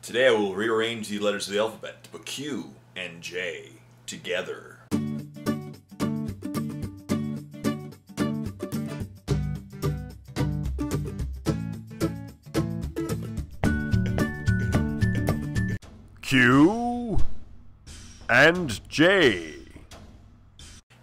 Today I will rearrange the letters of the alphabet to put Q and J together. Q and J.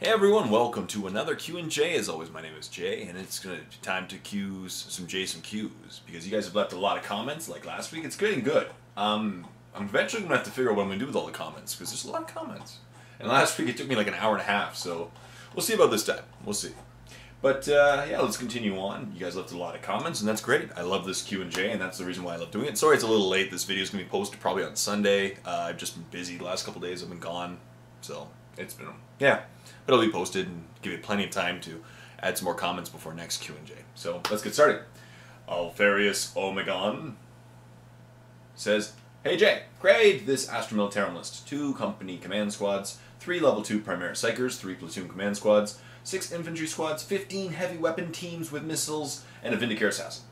Hey everyone, welcome to another Q and J. As always, my name is Jay, and it's going to be time to Q's some J's, some Q's, because you guys have left a lot of comments like last week. It's getting good. I'm eventually going to have to figure out what I'm going to do with all the comments, because there's a lot of comments. And last week it took me like an hour and a half, so we'll see about this time. We'll see. But yeah, let's continue on. You guys left a lot of comments, and that's great. I love this Q and J, and that's the reason why I love doing it. Sorry it's a little late. This video is going to be posted probably on Sunday. I've just been busy the last couple days. I've been gone, so it's been, yeah. But it'll be posted and give you plenty of time to add some more comments before next Q and J. So let's get started. Alfarius Omegon says, "Hey Jay, create this Astra Militarum list. 2 company command squads, 3 level 2 Primaris Psychers, 3 platoon command squads, 6 infantry squads, 15 heavy weapon teams with missiles, and a Vindicare assassin.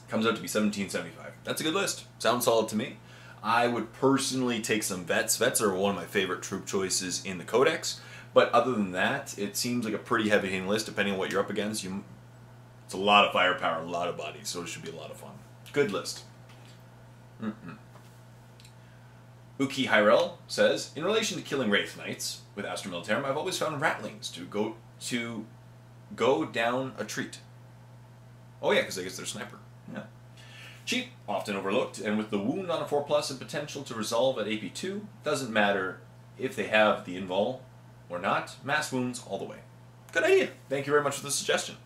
Comes out to be 1775. That's a good list. Sounds solid to me. I would personally take some vets. Vets are one of my favorite troop choices in the Codex. But other than that, it seems like a pretty heavy-hitting list, depending on what you're up against. It's a lot of firepower, a lot of bodies, so it should be a lot of fun. Good list." Uki Hyrel says, "In relation to killing Wraith Knights with Astra Militarum, I've always found Ratlings to go down a treat." Oh yeah, because I guess they're sniper. Yeah. "Cheap, often overlooked, and with the wound on a 4+ and potential to resolve at AP2, doesn't matter if they have the invul or not, mass wounds all the way." Good idea. Thank you very much for the suggestion.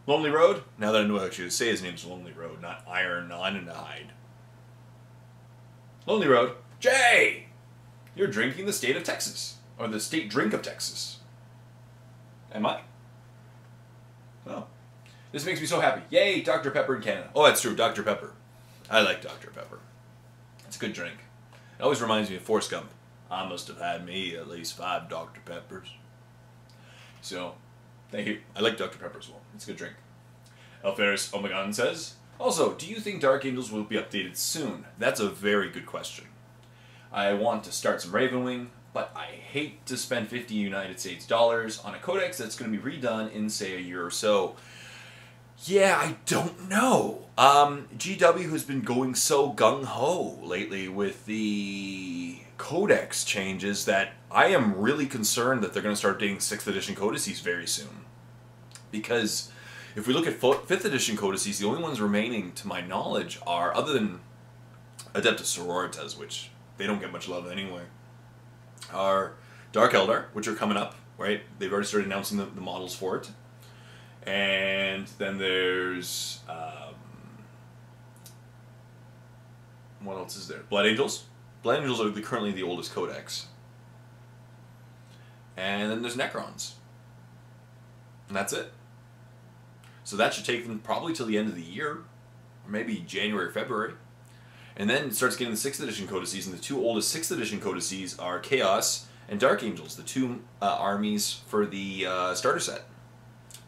Lonely Road. Now that I know how to say his name's Lonely Road, not Iron on and Hide. Lonely Road. "Jay, you're drinking the state of Texas, or the state drink of Texas." Am I? Oh. "This makes me so happy. Yay, Dr. Pepper in Canada." Oh, that's true, Dr. Pepper. I like Dr. Pepper. It's a good drink. It always reminds me of Forrest Gump. "I must have had me at least 5 Dr. Peppers." So, thank you. I like Dr. Pepper as well. It's a good drink. Alferis Omegon says, "Also, do you think Dark Angels will be updated soon?" That's a very good question. I want to start some Ravenwing, but I hate to spend 50 United States dollars on a codex that's going to be redone in, say, a year or so. Yeah, I don't know. GW has been going so gung-ho lately with the codex changes that I am really concerned that they're going to start dating 6th edition codices very soon. Because if we look at 5th edition codices, the only ones remaining, to my knowledge, are, other than Adeptus Sororitas, which they don't get much love anyway, are Dark Eldar, which are coming up, right? They've already started announcing the models for it. And then there's, what else is there? Blood Angels. Blood Angels are currently the oldest codex. And then there's Necrons. And that's it. So that should take them probably till the end of the year, or maybe January, February. And then it starts getting the 6th edition codices, and the 2 oldest 6th edition codices are Chaos and Dark Angels, the 2 armies for the starter set.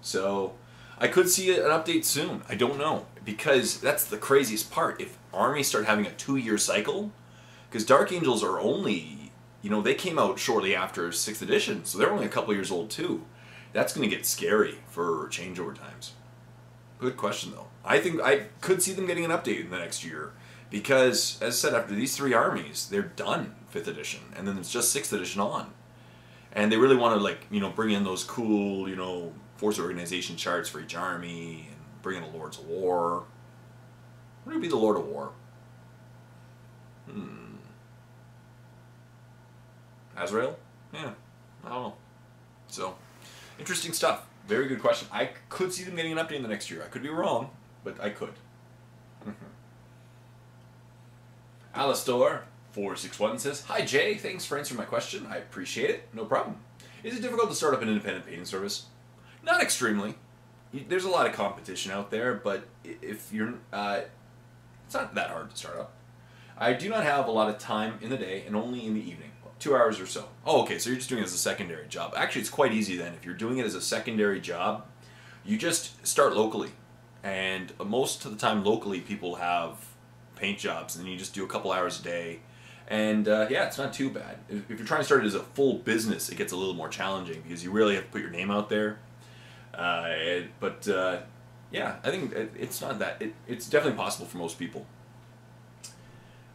So I could see an update soon. I don't know, because that's the craziest part. If armies start having a 2-year cycle, because Dark Angels are only, they came out shortly after 6th edition, so they're only a couple years old too. That's going to get scary for changeover times. Good question though. I think I could see them getting an update in the next year, because as I said, after these 3 armies, they're done 5th edition, and then it's just 6th edition on. And they really want to, bring in those cool, force organization charts for each army, and bring in the Lords of War. What would be the Lord of War? Azrael? Yeah, I don't know. So, interesting stuff. Very good question. I could see them getting an update in the next year. I could be wrong, but I could. Alastor461 says, "Hi Jay, thanks for answering my question. I appreciate it. No problem. Is it difficult to start up an independent painting service?" Not extremely. There's a lot of competition out there, but if you're, it's not that hard to start up. I do not have a lot of time in the day, and only in the evening. 2 hours or so. Oh, okay, so you're just doing it as a secondary job. Actually, it's quite easy then. If you're doing it as a secondary job, you just start locally. And most of the time locally, people have paint jobs, and then you just do a couple hours a day. And yeah, it's not too bad. If you're trying to start it as a full business, it gets a little more challenging because you really have to put your name out there. But yeah, I think it's not that. It's definitely possible for most people.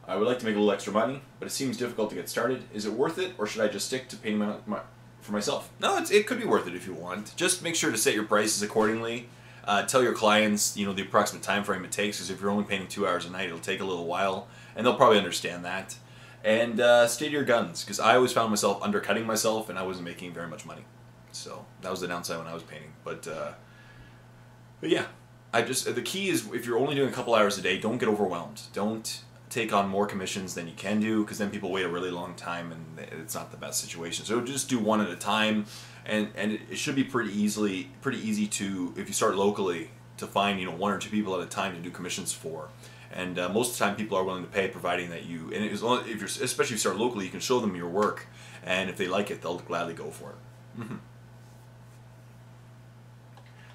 I would like to make a little extra money, but it seems difficult to get started. Is it worth it, or should I just stick to painting for myself? No, it could be worth it if you want. Just make sure to set your prices accordingly. Tell your clients, the approximate time frame it takes, because if you're only painting 2 hours a night, it'll take a little while, and they'll probably understand that. And stay to your guns, because I always found myself undercutting myself, and I wasn't making very much money. So that was the downside when I was painting. But yeah, the key is if you're only doing a couple hours a day, don't get overwhelmed. Don't take on more commissions than you can do, because then people wait a really long time and it's not the best situation. So just do one at a time, and it should be pretty easy to, if you start locally, to find 1 or 2 people at a time to do commissions for. And most of the time people are willing to pay, providing that especially if you start locally, you can show them your work, and if they like it, they'll gladly go for it.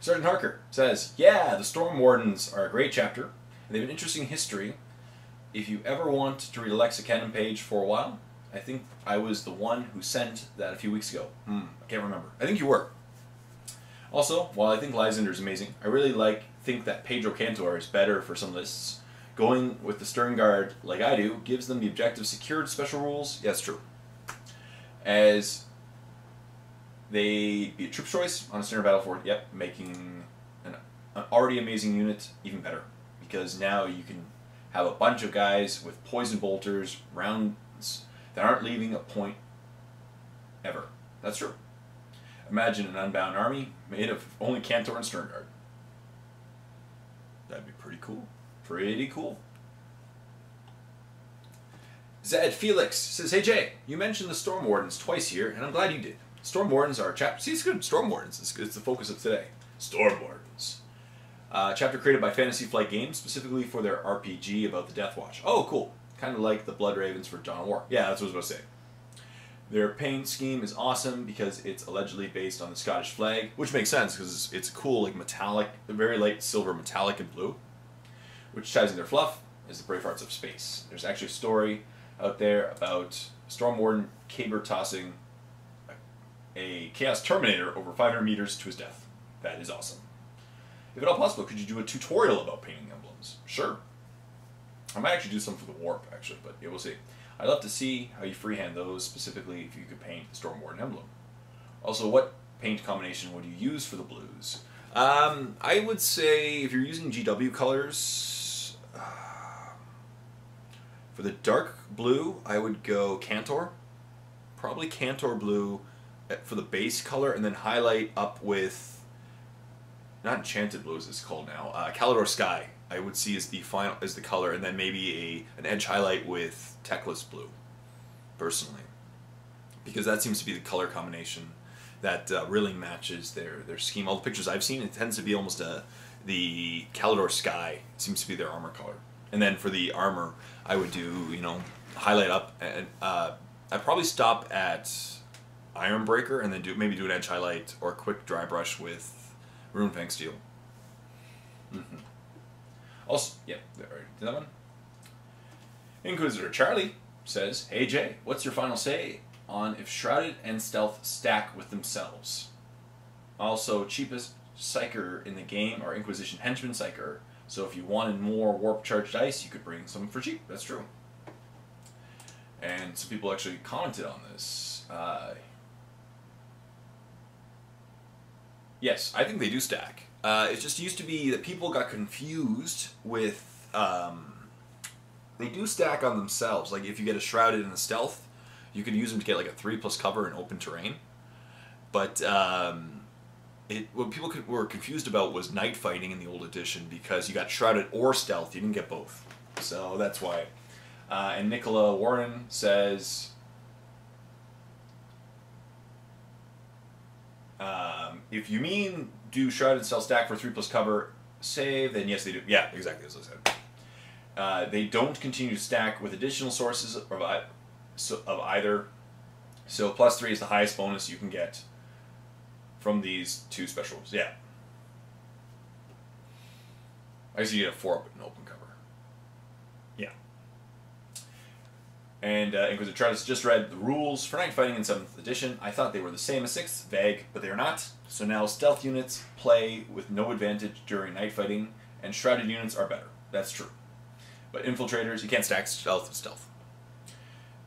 Sergeant Harker says, yeah, the Storm Wardens are a great chapter, and they have an interesting history. If you ever want to read a Lexicon page for a while, I think I was the one who sent that a few weeks ago. I can't remember. I think you were. Also, while I think Lysander is amazing, I really think that Pedro Cantor is better for some lists. Going with the Stern Guard, like I do, gives them the objective secured special rules. Yeah, that's true. As they be a troop choice on a standard battle fort, yep, making an already amazing unit even better. Because now you can have a bunch of guys with poison bolters, rounds that aren't leaving a point ever. That's true. Imagine an unbound army made of only Cantor and Stern Guard. That'd be pretty cool. Pretty cool. Zed Felix says, hey Jay, you mentioned the Storm Wardens twice here, and I'm glad you did. Storm Wardens are a chapter. See, it's good. Storm Wardens. It's the focus of today. Storm Wardens. Chapter created by Fantasy Flight Games, specifically for their RPG about the Death Watch. Oh, cool. Kind of like the Blood Ravens for Dawn of War. Yeah, that's what I was about to say. Their paint scheme is awesome because it's allegedly based on the Scottish flag, which makes sense because it's cool, like metallic, very light silver, metallic and blue. Which ties in their fluff is the brave hearts of space. There's actually a story out there about Storm Warden caber tossing a Chaos Terminator over 500 meters to his death. That is awesome. If at all possible, could you do a tutorial about painting emblems? Sure. I might actually do some for the Warp, actually, but yeah, we'll see. I'd love to see how you freehand those, specifically if you could paint the Storm Warden emblem. Also, what paint combination would you use for the blues? I would say if you're using GW colors, for the dark blue, I would go Cantor. Probably Cantor blue for the base color, and then highlight up with, not Enchanted Blue as it's called now, Calidor Sky, I would see as the color, and then maybe an edge highlight with Teclis Blue, personally. Because that seems to be the color combination that really matches their scheme. All the pictures I've seen, it tends to be almost the Calidor Sky seems to be their armor color. And then for the armor, I would do, highlight up, and I'd probably stop at Ironbreaker, and then maybe do an edge highlight or a quick dry brush with Runefang Steel. Also, yeah, that one. Inquisitor Charlie says, hey Jay, what's your final say on if Shrouded and Stealth stack with themselves? Also, cheapest Psyker in the game are Inquisition Henchman Psyker, so if you wanted more warp charged dice, you could bring some for cheap. That's true. And some people actually commented on this. Yes, I think they do stack. It just used to be that people got confused with... they do stack on themselves. Like if you get a Shrouded and a Stealth, you could use them to get like a 3+ cover in open terrain. But what people were confused about was night fighting in the old edition, because you got Shrouded or Stealth. You didn't get both. So that's why. And Nicola Warren says... if you mean do Shrouded Stealth stack for 3+ cover save, then yes they do. Yeah, exactly as I said. They don't continue to stack with additional sources of either. So +3 is the highest bonus you can get from these two specials. Yeah. I guess you get a 4 up in open cover. Yeah. And Inquisitor Charles just read the rules for Night Fighting in 7th edition. I thought they were the same as 6th, vague, but they are not. So now stealth units play with no advantage during night fighting, and shrouded units are better. That's true. But infiltrators, you can't stack stealth with stealth.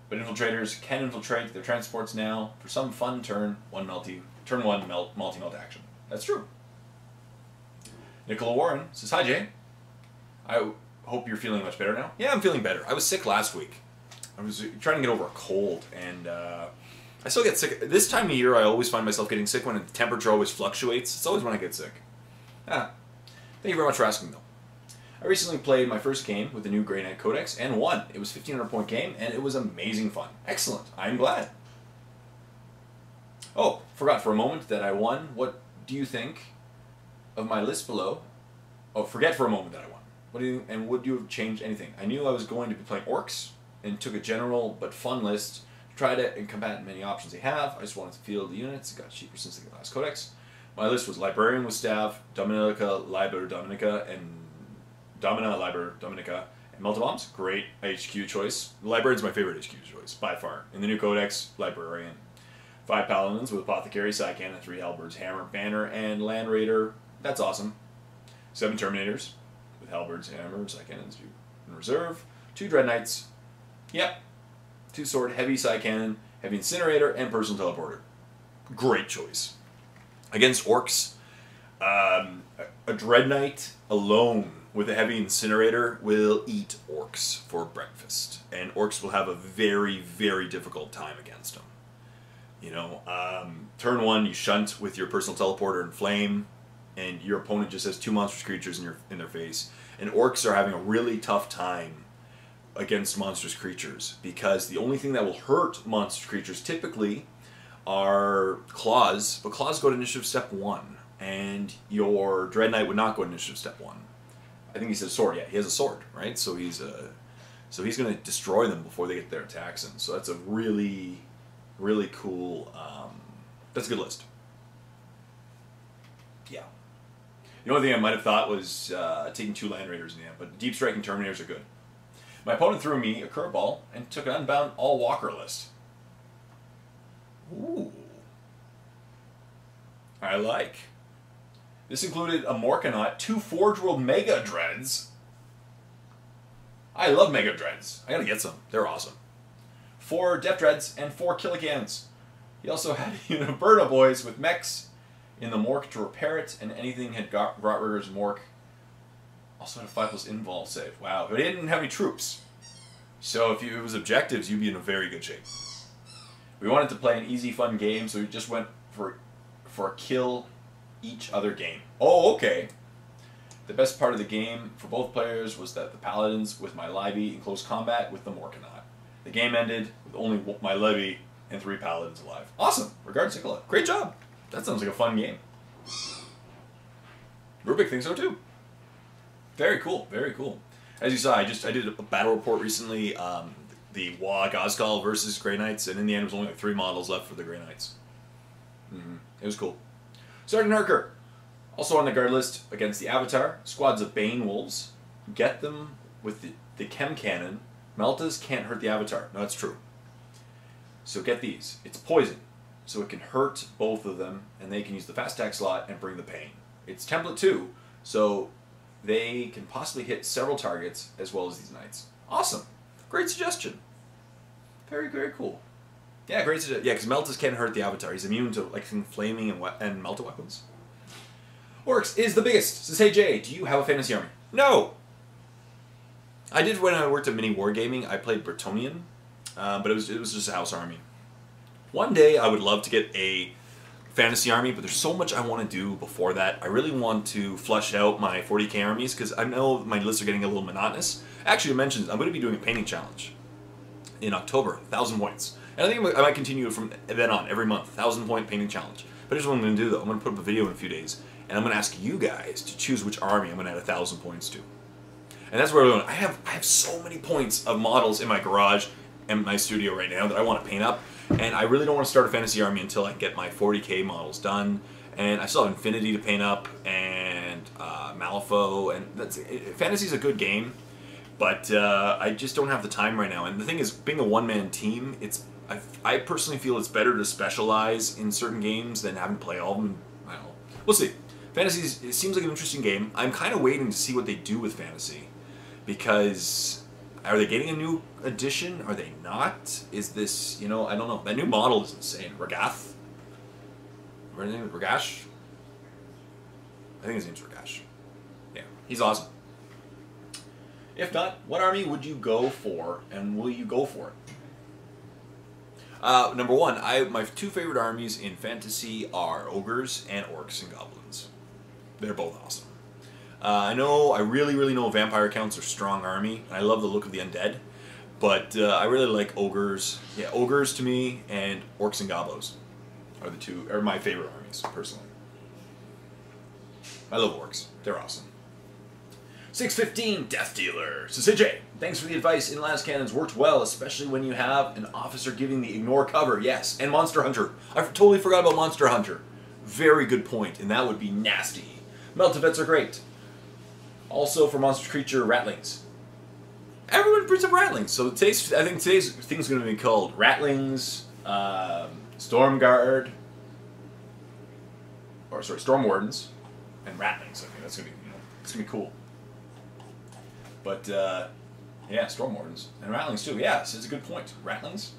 But infiltrators can infiltrate their transports now for some fun turn 1 multi-melt action. That's true. Nicola Warren says, "Hi Jay. I hope you're feeling much better now." Yeah, I'm feeling better. I was sick last week. I was trying to get over a cold, and I still get sick. This time of year, I always find myself getting sick when the temperature always fluctuates. It's always when I get sick. Thank you very much for asking, though. I recently played my first game with the new Grey Knight Codex and won. It was a 1,500 point game, and it was amazing fun. Excellent. I'm glad. Oh, forgot for a moment that I won. What do you think of my list below? Oh, forget for a moment that I won. What do you, and would you have changed anything? I knew I was going to be playing orcs, and took a general but fun list to try to combat many options they have. I just wanted to field the units. It got cheaper since the last codex. My list was Librarian with Staff, Dominica, Liber Dominica, and Domina, Liber Dominica, and Meltabombs. Great HQ choice. Librarian's my favorite HQ choice, by far. In the new codex, Librarian. 5 Paladins with Apothecary, Side Cannon, 3 Halberds, Hammer, Banner, and Land Raider. That's awesome. 7 Terminators with Halberds, Hammer, Side Cannons in reserve. 2 Dread Knights. Yep. 2 Sword, Heavy Side Cannon, Heavy Incinerator, and Personal Teleporter. Great choice. Against Orcs, a Dread Knight alone with a Heavy Incinerator will eat Orcs for breakfast. And Orcs will have a very, very difficult time against them. You know, turn 1, you shunt with your Personal Teleporter and Flame, and your opponent just has 2 monstrous creatures in their face. And Orcs are having a really tough time against monstrous creatures, because the only thing that will hurt monstrous creatures typically are claws, but claws go to initiative step 1, and your Dread Knight would not go to initiative step 1. I think he said sword. Yeah, he has a sword, right? So he's going to destroy them before they get their attacks in. So that's a really, really cool. That's a good list. Yeah. The only thing I might have thought was taking 2 Land Raiders in the end, but Deep Striking Terminators are good. My opponent threw me a curveball and took an Unbound All-Walker list. Ooh. I like. This included a Morkanaut, 2 Forge World Mega Dreads. I love Mega Dreads. I gotta get some. They're awesome. 4 Death Dreads and 4 Killicans. He also had a unit of Birdo Boys with mechs in the Mork to repair it, and anything had got Grotritter's Mork. Also had a 5+ invol save. Wow, but he didn't have any troops. So if it was objectives, you'd be in a very good shape. We wanted to play an easy, fun game, so we just went for a kill each other game. Oh, okay. The best part of the game for both players was that the Paladins with my Libby in close combat with the Morkanaut. The game ended with only my Libby and 3 Paladins alive. Awesome. Regards, Nicola. Great job. That sounds like a fun game. Rubik thinks so too. Very cool, very cool. As you saw, I did a battle report recently, the Wa Gozkal versus Grey Knights, and in the end it was only like 3 models left for the Grey Knights. It was cool. Sergeant Herker, also on the guard list against the Avatar, squads of Bane Wolves. Get them with the Chem Cannon. Meltas can't hurt the Avatar. No, that's true. So get these. It's poison, so it can hurt both of them, and they can use the fast attack slot and bring the pain. It's template 2, so they can possibly hit several targets as well as these knights. Awesome. Great suggestion. Very, very cool. Yeah, great suggestion. Yeah, because Meltas can't hurt the Avatar. He's immune to like flaming and Melta weapons. Orcs is the biggest. Says, hey Jay, do you have a fantasy army? No! I did when I worked at Mini Wargaming. I played Bretonnian, but it was just a house army. One day I would love to get a fantasy army, but there's so much I want to do before that. I really want to flush out my 40k armies, because I know my lists are getting a little monotonous. Actually, I mentioned I'm going to be doing a painting challenge in October, 1,000 points. And I think I might continue from then on, every month, 1,000 point painting challenge. But here's what I'm going to do though. I'm going to put up a video in a few days, and I'm going to ask you guys to choose which army I'm going to add 1,000 points to. And that's where we're going. I have so many points of models in my garage and my studio right now that I want to paint up. And I really don't want to start a fantasy army until I get my 40k models done. And I still have Infinity to paint up, and Malifaux, and fantasy's a good game, But I just don't have the time right now. And the thing is, being a one-man team, I personally feel it's better to specialize in certain games than having to play all of them. I don't know. We'll see. Fantasy, it seems like an interesting game. I'm kind of waiting to see what they do with Fantasy. Because, are they getting a new edition? Are they not? Is this, I don't know. That new model is insane. Ragath? Ragash? I think his name's Ragash. Yeah, he's awesome. If not, what army would you go for, and will you go for it? Number one, my two favorite armies in fantasy are ogres and orcs and goblins. They're both awesome. I really know vampire counts are strong army. I love the look of the undead, but I really like ogres. Yeah, ogres to me and orcs and goblos are my favorite armies personally. I love orcs. They're awesome. 615 Death Dealer says, "Hey Jay, thanks for the advice. In Last Cannons worked well, especially when you have an officer giving the ignore cover." Yes, and Monster Hunter. I totally forgot about Monster Hunter. Very good point, and that would be nasty. Meltivets are great. Also for monster creature, Ratlings. Everyone brings up Ratlings, so I think today's thing's going to be called Ratlings, Storm Wardens, and Ratlings. I think that's going to be, it's going to be cool. But, yeah, Storm Wardens. And Ratlings, too. Yeah, this is a good point. Ratlings.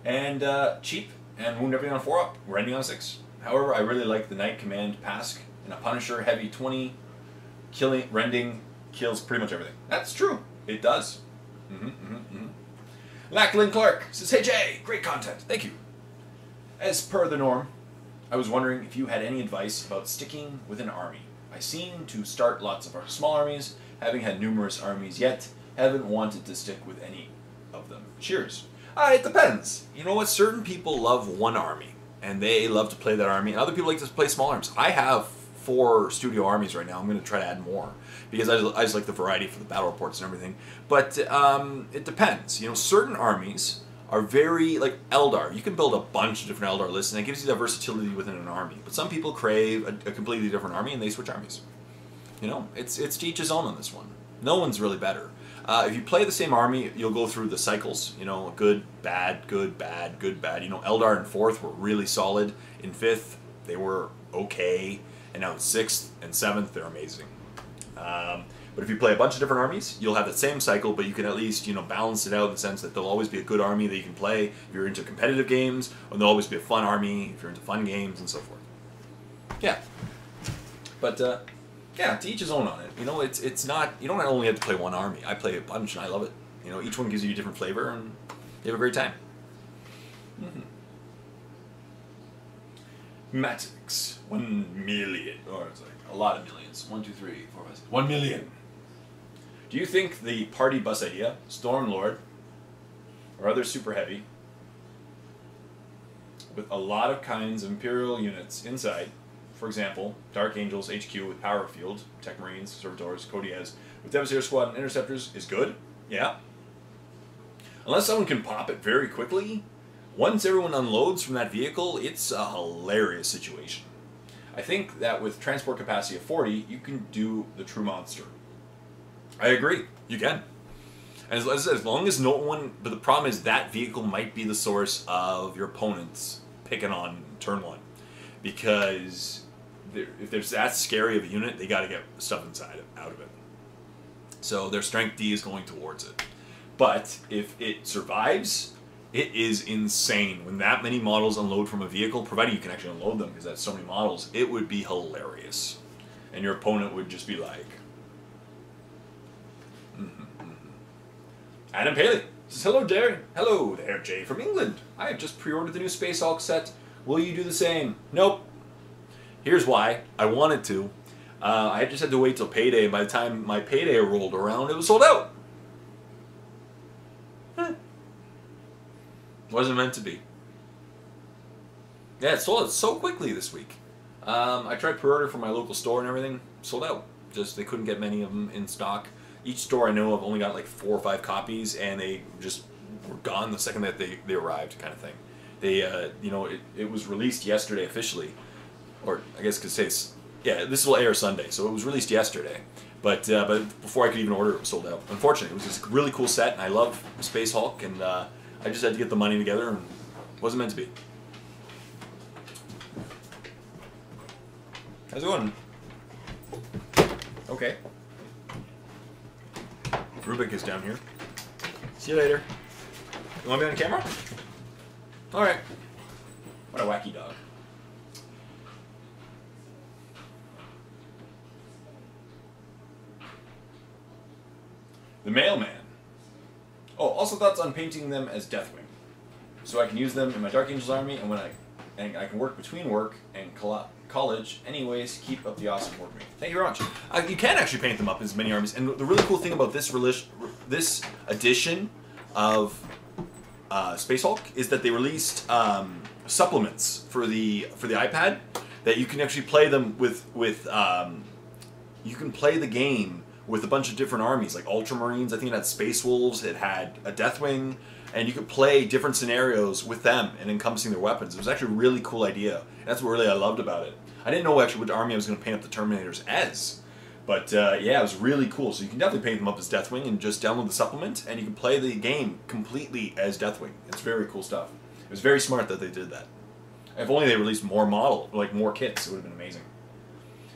And, cheap, and wound everything on 4-up. We're ending on 6. However, I really like the Knight Command Pask, and a Punisher, heavy 20, rending, kills pretty much everything. That's true. It does. Lachlan Clark says, "Hey Jay, great content. Thank you. As per the norm, I was wondering if you had any advice about sticking with an army. I seem to start lots of small armies, having had numerous armies yet, haven't wanted to stick with any of them. Cheers." It depends. You know what? Certain people love one army, and they love to play that army, and other people like to play small armies. I have 4 studio armies right now. I'm going to try to add more, because I just like the variety for the battle reports and everything. But it depends. Certain armies are very, like Eldar. You can build a bunch of different Eldar lists, and it gives you that versatility within an army. But some people crave a completely different army, and they switch armies. It's to each his own on this one. No one's really better. If you play the same army, you'll go through the cycles. Good, bad, good, bad, good, bad. Eldar in 4th were really solid. In 5th, they were okay. And now in 6th and 7th, they're amazing. But if you play a bunch of different armies, you'll have the same cycle, but you can at least, balance it out in the sense that there'll always be a good army that you can play if you're into competitive games, or there'll always be a fun army if you're into fun games, and so forth. Yeah. But, yeah, to each his own on it. It's not, you don't only have to play one army. I play a bunch, and I love it. Each one gives you a different flavor, and you have a great time. Matix, 1 million, or it's like a lot of millions. 1, 2, 3, 4, 5, 6. 1 million. Do you think the party bus idea, Stormlord, or other super heavy, with a lot of kinds of Imperial units inside, for example, Dark Angels HQ with Power Field, Tech Marines, Servitors, Codiez, with Devastator Squad and Interceptors is good? Yeah. Unless someone can pop it very quickly, once everyone unloads from that vehicle, it's a hilarious situation. I think that with transport capacity of 40, you can do the true monster. I agree. You can. And as long as no one... But the problem is that vehicle might be the source of your opponents picking on turn 1. Because if there's that scary of a unit, they got to get stuff out of it. So their strength D is going towards it. But if it survives... It is insane. When that many models unload from a vehicle, provided you can actually unload them, because that's so many models, it would be hilarious. And your opponent would just be like... Adam Paley says, "Hello, Jerry. Hello there, Jay from England. I have just pre-ordered the new Space Hulk set. Will you do the same?" Nope. Here's why. I wanted to. I just had to wait till payday, and by the time my payday rolled around, it was sold out. Wasn't meant to be. Yeah, it sold out so quickly this week. I tried pre-order from my local store and everything. Sold out. Just they couldn't get many of them in stock. Each store I know of only got like 4 or 5 copies, and they just were gone the second that they arrived, kind of thing. They, it was released yesterday officially, or I guess because this will air Sunday, so it was released yesterday. But before I could even order it, was sold out. Unfortunately, it was just a really cool set, and I love Space Hulk, and I just had to get the money together, and it wasn't meant to be. How's it going? Okay. Rubik is down here. See you later. You want me on camera? Alright. What a wacky dog. The Mailman. Oh, also thoughts on painting them as Deathwing. So I can use them in my Dark Angels army, and I can work between work and college. Anyways, keep up the awesome work, mate. Thank you very much. You can actually paint them up as many armies, and the really cool thing about this edition of Space Hulk is that they released supplements for the iPad that you can actually play them with. You can play the game with a bunch of different armies, like Ultramarines. I think it had Space Wolves. It had a Deathwing. And you could play different scenarios with them and encompassing their weapons. It was actually a really cool idea. And that's what really I loved about it. I didn't know actually which army I was going to paint up the Terminators as. But yeah, it was really cool. So you can definitely paint them up as Deathwing and just download the supplement. And you can play the game completely as Deathwing. It's very cool stuff. It was very smart that they did that. If only they released more more kits, it would have been amazing.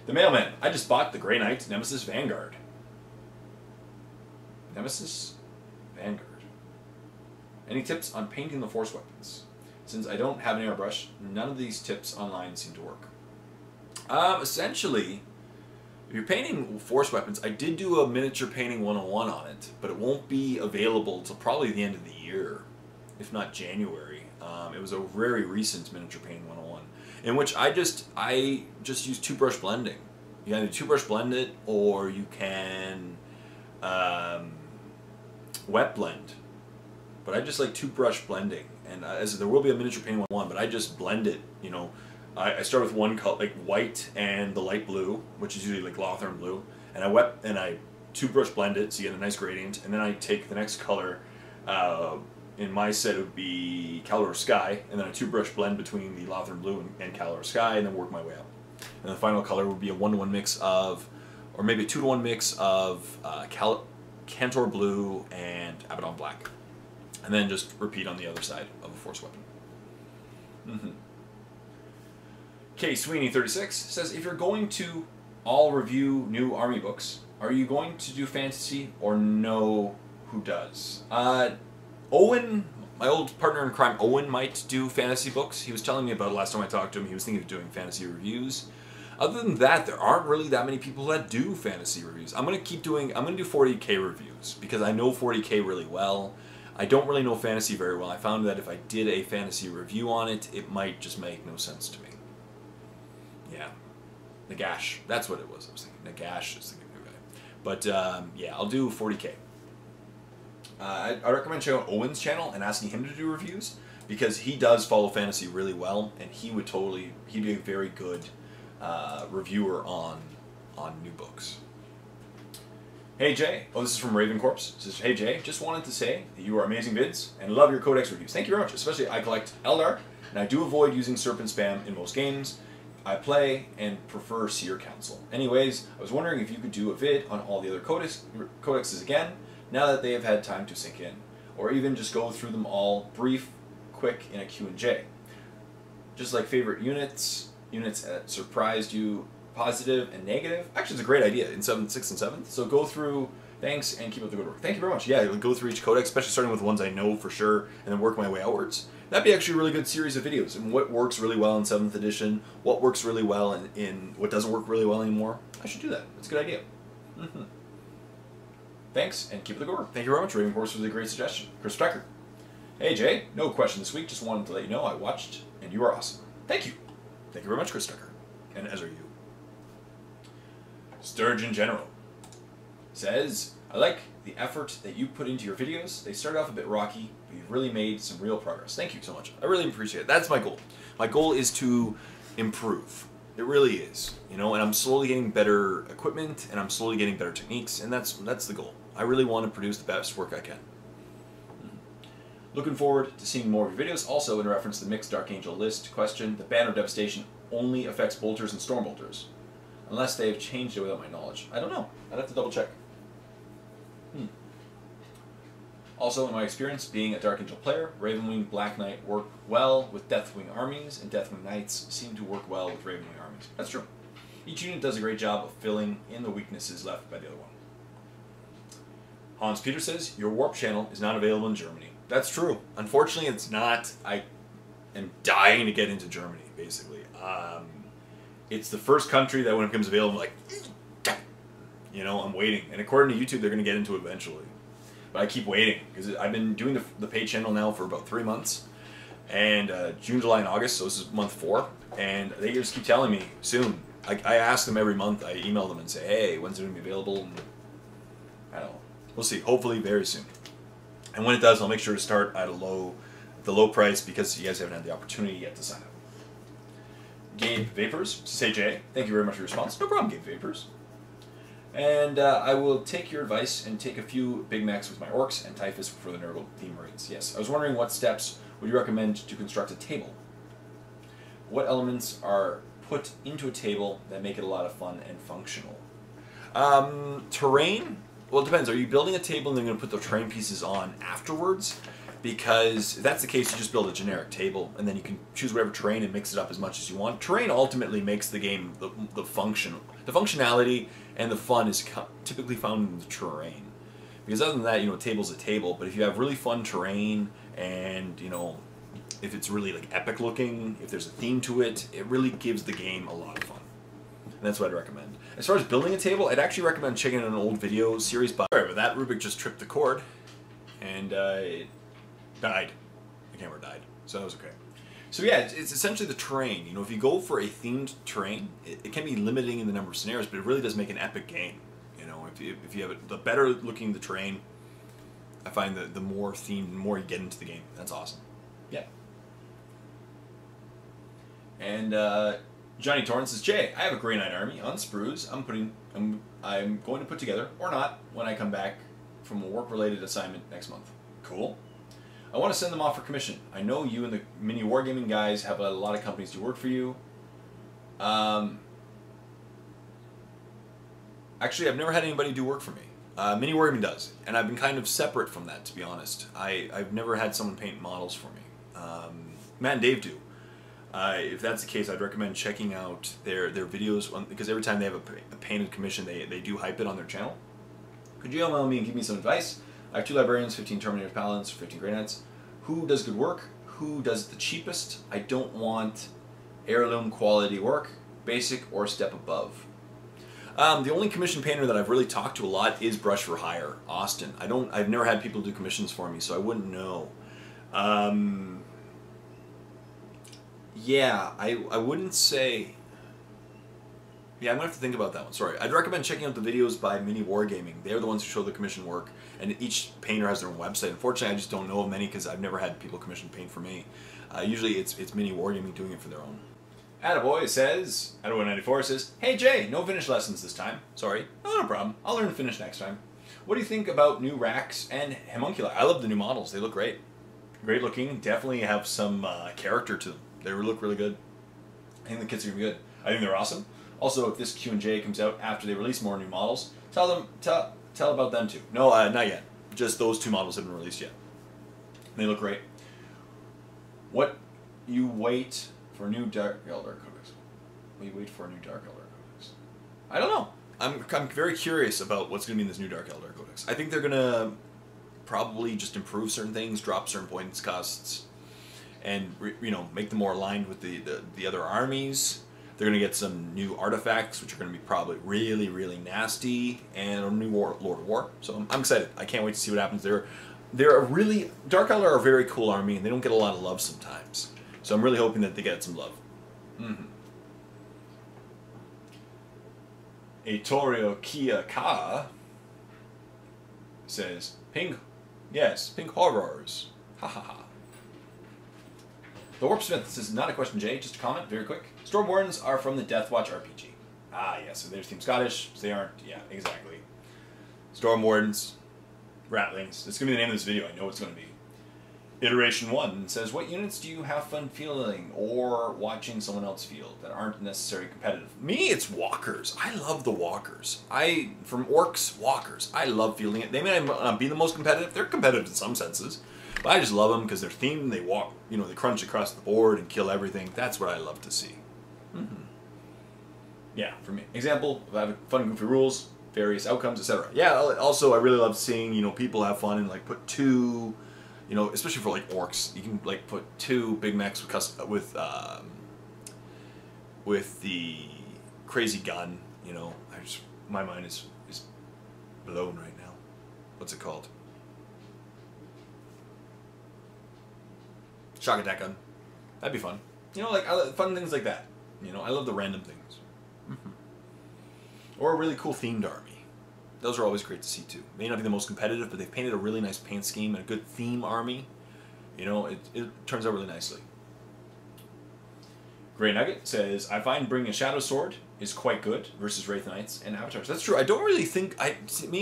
The Mailman. I just bought the Grey Knight Nemesis Vanguard. Nemesis Vanguard. Any tips on painting the Force weapons? Since I don't have an airbrush, none of these tips online seem to work. Essentially, if you're painting Force weapons, I did do a miniature painting 101 on it, but it won't be available till probably the end of the year, if not January. It was a very recent miniature painting 101, in which I just use two-brush blending. You can either two-brush blend it, or you can wet blend. But I just like two-brush blending, and as there will be a miniature painting 101, but I just blend it. You know, I start with one color, like white and the light blue, which is usually like Lothern blue, and I two-brush blend it so you get a nice gradient, and then I take the next color. In my set, it would be Calor Sky, and then I two-brush blend between the Lothern blue and Calor Sky, and then work my way up. And the final color would be a 1-to-1 mix of, or maybe a 2-to-1 mix of Cantor blue and Abaddon black. And then just repeat on the other side of a Force weapon. K Sweeney 36 says, if you're going to all review new army books, are you going to do fantasy or no? Who does? Owen, my old partner in crime, Owen might do fantasy books. He was telling me about it last time I talked to him. He was thinking of doing fantasy reviews. Other than that, there aren't really that many people that do fantasy reviews. I'm going to do 40K reviews because I know 40K really well. I don't really know fantasy very well. I found that if I did a fantasy review on it, it might just make no sense to me. Yeah. Nagash. That's what it was. I was thinking Nagash is the new guy. But yeah, I'll do 40K. I recommend checking out Owen's channel and asking him to do reviews because he does follow fantasy really well, and he'd be a very good reviewer on new books. Hey Jay, this is from Raven Corpse. It says, hey Jay, just wanted to say that you are amazing vids and love your Codex reviews. Thank you very much. Especially I collect Eldar, and I do avoid using Serpent Spam in most games I play and prefer Seer Council. Anyways, I was wondering if you could do a vid on all the other codexes again, now that they have had time to sink in, or even just go through them all brief, quick in a Q&J. Just like favorite units that surprised you, positive and negative. Actually, it's a great idea in 7th, 6th, and 7th. So go through, thanks, and keep up the good work. Thank you very much. Yeah, go through each codex, especially starting with the ones I know for sure, and then work my way outwards. That'd be actually a really good series of videos, and what works really well in 7th edition, what works really well in what doesn't work really well anymore. I should do that. That's a good idea. Thanks, and keep up the good work. Thank you very much, Raven Horse, for the great suggestion. Chris Becker. Hey Jay, no question this week, just wanted to let you know I watched, and you are awesome. Thank you. Thank you very much, Chris Becker. And as are you. Sturgeon General says, I like the effort that you put into your videos. They started off a bit rocky, but you've really made some real progress. Thank you so much. I really appreciate it. That's my goal. My goal is to improve. It really is. You know, and I'm slowly getting better equipment, and I'm slowly getting better techniques, and that's the goal. I really want to produce the best work I can. Looking forward to seeing more of your videos. Also, in reference to the mixed Dark Angel list question, the Banner of Devastation only affects bolters and storm bolters. Unless they have changed it without my knowledge. I don't know. I'd have to double check. Also, in my experience, being a Dark Angel player, Ravenwing Black Knight work well with Deathwing armies, and Deathwing Knights seem to work well with Ravenwing armies. That's true. Each unit does a great job of filling in the weaknesses left by the other one. Hans Peter says, your warp channel is not available in Germany. That's true. Unfortunately, it's not. I am dying to get into Germany, basically. It's the first country that when it becomes available, I'm like, you know, I'm waiting. And according to YouTube, they're going to get into it eventually. But I keep waiting, because I've been doing the pay channel now for about 3 months. And June, July, and August, so this is month 4. And they just keep telling me, soon. I ask them every month, I email them and say, hey, when's it going to be available? And I don't know. We'll see. Hopefully very soon. And when it does, I'll make sure to start at the low price, because you guys haven't had the opportunity yet to sign up. Gabe Vapors, say Jay, thank you very much for your response. No problem, Gabe Vapors. And I will take your advice and take a few Big Macs with my orcs and Typhus for the Nurgle theme raids. Yes, I was wondering what steps would you recommend to construct a table? What elements are put into a table that make it a lot of fun and functional? Terrain? Well, it depends. Are you building a table and then going to put the terrain pieces on afterwards? Because if that's the case, you just build a generic table, and then you can choose whatever terrain and mix it up as much as you want. Terrain ultimately makes the game the functionality and the fun is typically found in the terrain. Because other than that, you know, a table's a table. But if you have really fun terrain, and you know, if it's really like epic looking, if there's a theme to it, it really gives the game a lot of fun. And that's what I'd recommend. As far as building a table, I'd actually recommend checking out an old video series. But that Rubik just tripped the cord, and it died. The camera died, so that was okay. So yeah, it's essentially the terrain. You know, if you go for a themed terrain, it can be limiting in the number of scenarios, but it really does make an epic game. You know, if you have the better looking the terrain, I find that the more themed, the more you get into the game. That's awesome. Yeah. And Johnny Torrance says, Jay, I have a Grey Knight army on sprues. I'm going to put together, or not, when I come back from a work-related assignment next month. Cool. I want to send them off for commission. I know you and the mini wargaming guys have a lot of companies do work for you. Actually, I've never had anybody do work for me. Mini wargaming does, and I've been kind of separate from that, to be honest. I've never had someone paint models for me. Matt and Dave do. If that's the case, I'd recommend checking out their videos, because every time they have a painted commission, they do hype it on their channel. Could you email me and give me some advice? I have 2 librarians, 15 Terminator Paladins, 15 Grey Knights. Who does good work? Who does it the cheapest? I don't want heirloom quality work, basic or step above. The only commission painter that I've really talked to a lot is Brush for Hire, Austin. I've never had people do commissions for me, so I wouldn't know. Yeah, I wouldn't say... Yeah, I'm going to have to think about that one. Sorry. I'd recommend checking out the videos by Mini Wargaming. They're the ones who show the commission work, and each painter has their own website. Unfortunately, I just don't know of many because I've never had people commission paint for me. Usually it's Mini Wargaming doing it for their own. Attaboy says, Attaboy94 says, hey Jay, no Finnish lessons this time. Sorry. No problem. I'll learn Finnish next time. What do you think about new racks and homunculi? I love the new models. They look great. Great looking. Definitely have some character to them. They look really good. I think the kits are going to be good. I think they're awesome. Also, if this Q&J comes out after they release more new models, tell about them too. No, not yet. Just those 2 models haven't been released yet. They look great. What you wait for new Dark Eldar Codex? What you wait for a new Dark Eldar Codex? I don't know. I'm very curious about what's going to be in this new Dark Eldar Codex. I think they're going to probably just improve certain things, drop certain points costs, and you know, make them more aligned with the other armies. They're going to get some new artifacts, which are going to be probably really, really nasty, and a new Lord of War. So I'm excited. I can't wait to see what happens. They're a really... Dark Eldar are a very cool army, and they don't get a lot of love sometimes. So I'm really hoping that they get some love. Atorio Kia Ka says, Pink horrors. Ha ha ha. The Warpsmith, this is not a question, Jay, just a comment, very quick. Storm Wardens are from the Deathwatch RPG. Ah, yes, so they're Team Scottish, so they aren't, yeah, exactly. Storm Wardens, Ratlings, that's going to be the name of this video, I know it's going to be. Iteration 1 says, what units do you have fun fielding or watching someone else field that aren't necessarily competitive? Me, it's walkers. I love the walkers. From orcs, walkers. I love fielding it. They may not be the most competitive. They're competitive in some senses. But I just love them because they're themed. They walk, they crunch across the board and kill everything. That's what I love to see. Mm-hmm. Yeah, for me. Example, if I have fun, goofy rules, various outcomes, etc. Yeah, also I really love seeing, people have fun and like put two... especially for like orcs, you can like put two big mechs with the crazy gun. My mind is blown right now. What's it called? Shock attack gun. That'd be fun. Fun things like that. I love the random things. Mm-hmm. Or a really cool themed army. Those are always great to see too. May not be the most competitive, but they've painted a really nice paint scheme and a good theme army. It turns out really nicely. Grey Nugget says, I find bringing a Shadow Sword is quite good versus Wraith Knights and Avatars. That's true. I don't really think...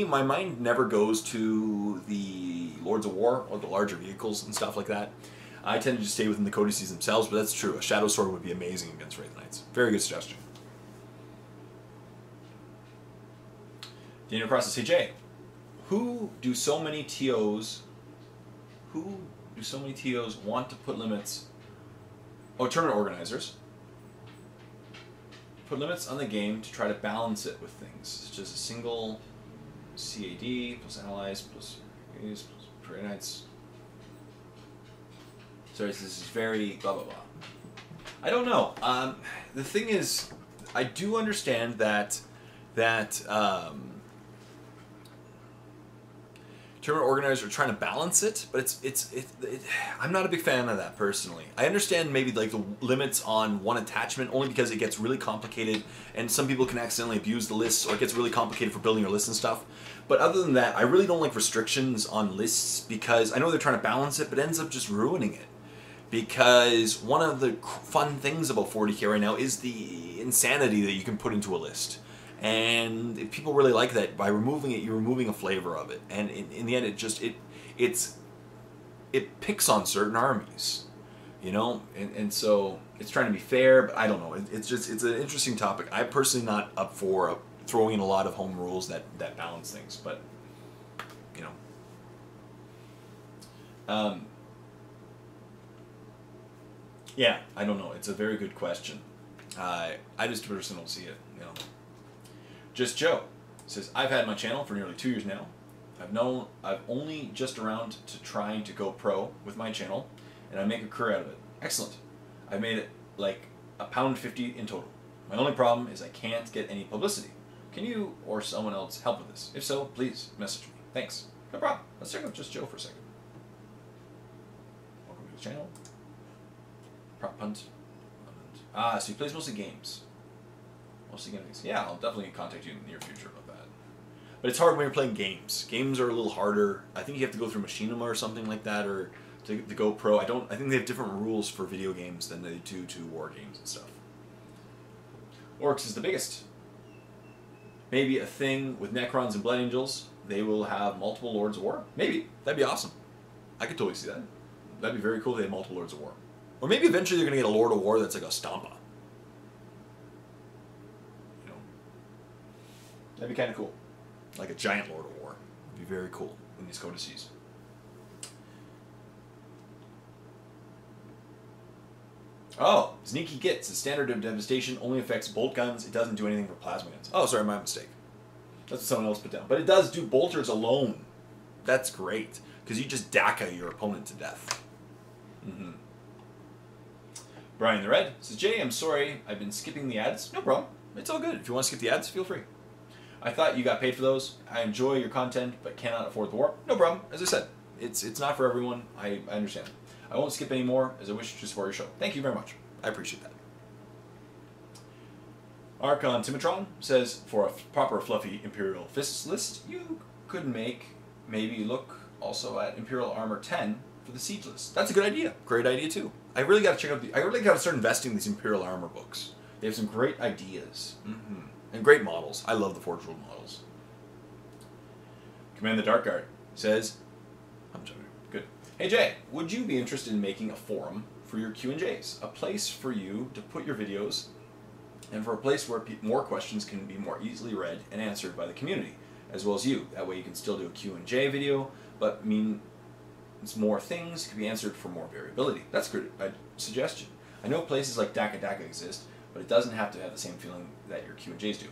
my mind never goes to the Lords of War or the larger vehicles and stuff like that. I tend to just stay within the codices themselves, but that's true. A Shadow Sword would be amazing against Wraith Knights. Very good suggestion. Daniel Cross says, hey Jay, who do so many TOs want to put limits... Oh, tournament organizers. Put limits on the game to try to balance it with things, such as a single CAD plus allies plus Grey Knights. Sorry, this is very blah blah blah. I don't know. The thing is, I do understand that tournament organizers are trying to balance it, but I'm not a big fan of that personally. I understand maybe like the limits on one attachment only because it gets really complicated and some people can accidentally abuse the lists or it gets really complicated for building your lists and stuff. But other than that, I really don't like restrictions on lists because I know they're trying to balance it, but it ends up just ruining it. Because one of the fun things about 40k right now is the insanity that you can put into a list. And if people really like that, by removing it, you're removing a flavor of it. And in the end, it picks on certain armies, and so it's trying to be fair, but I don't know. It's an interesting topic. I'm personally not up for throwing in a lot of home rules that balance things, but yeah, I don't know. It's a very good question. I just personally don't see it, Just Joe says, I've had my channel for nearly 2 years now. I've only just around to trying to go pro with my channel, and I make a career out of it. Excellent. I've made it like £1.50 in total. My only problem is I can't get any publicity. Can you or someone else help with this? If so, please message me. Thanks. No problem. Let's check out Just Joe for a second. Welcome to the channel. Prop punt. So he plays mostly games. Yeah, I'll definitely contact you in the near future about that. But it's hard when you're playing games. Games are a little harder. I think you have to go through Machinima or something like that, or to go pro. I think they have different rules for video games than they do to war games and stuff. Orcs is the biggest. Maybe a thing with Necrons and Blood Angels. They will have multiple Lords of War. Maybe. That'd be awesome. I could totally see that. That'd be very cool if they had multiple Lords of War. Or maybe eventually they're going to get a Lord of War that's like a Stompa. That'd be kind of cool. Like a giant Lord of War. It'd be very cool in these codices. Oh, Sneaky Gits. The standard of devastation only affects bolt guns. It doesn't do anything for plasma guns. Oh, sorry, my mistake. That's what someone else put down. But it does do bolters alone. That's great. Because you just DACA your opponent to death. Mm-hmm. Brian the Red says, Jay, I'm sorry. I've been skipping the ads. No problem. It's all good. If you want to skip the ads, feel free. I thought you got paid for those. I enjoy your content, but cannot afford the war. No problem. As I said, it's not for everyone. I understand. I won't skip any more, as I wish to support your show. Thank you very much. I appreciate that. Archon Timatron says, for a proper fluffy Imperial Fists list, you could maybe look also at Imperial Armor 10 for the Siege list. That's a good idea. Great idea, too. I really got to check out I really got to start investing in these Imperial Armor books. They have some great ideas. Mm-hmm. And great models. I love the Forge World models. Command the Dark Guard says, I'm sorry, good. Hey Jay, would you be interested in making a forum for your Q&Js? A place for you to put your videos and for a place where more questions can be more easily read and answered by the community, as well as you. That way you can still do a Q&J video, but more things can be answered for more variability. That's a good suggestion. I know places like Daka exist, but it doesn't have to have the same feeling that your Q&Js do.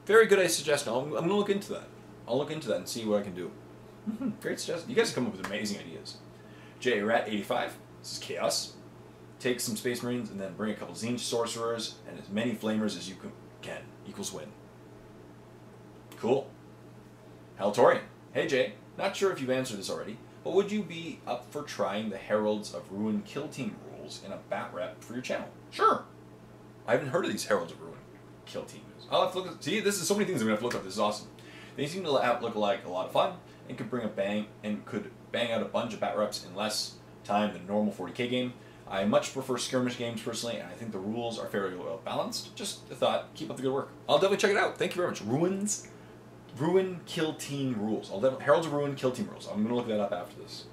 Very good suggestion. I'm going to look into that. I'll look into that and see what I can do. Great suggestion. You guys have come up with amazing ideas. Rat85, this is Chaos. Take some Space Marines and then bring a couple Zinj Sorcerers and as many Flamers as you can. Equals win. Cool. Haltorian. Hey Jay, not sure if you've answered this already, but would you be up for trying the Heralds of Ruin Kill Team rules in a bat rep for your channel? Sure. I haven't heard of these Heralds of Ruin Kill Teams. I'll have to look at, see, this is so many things I'm going to have to look up. This is awesome. They seem to look like a lot of fun and could bang out a bunch of bat reps in less time than a normal 40k game. I much prefer skirmish games personally, and I think the rules are fairly well balanced. Just a thought. Keep up the good work. I'll definitely check it out. Thank you very much. Ruin Kill Team rules. Heralds of Ruin Kill Team rules. I'm going to look that up after this.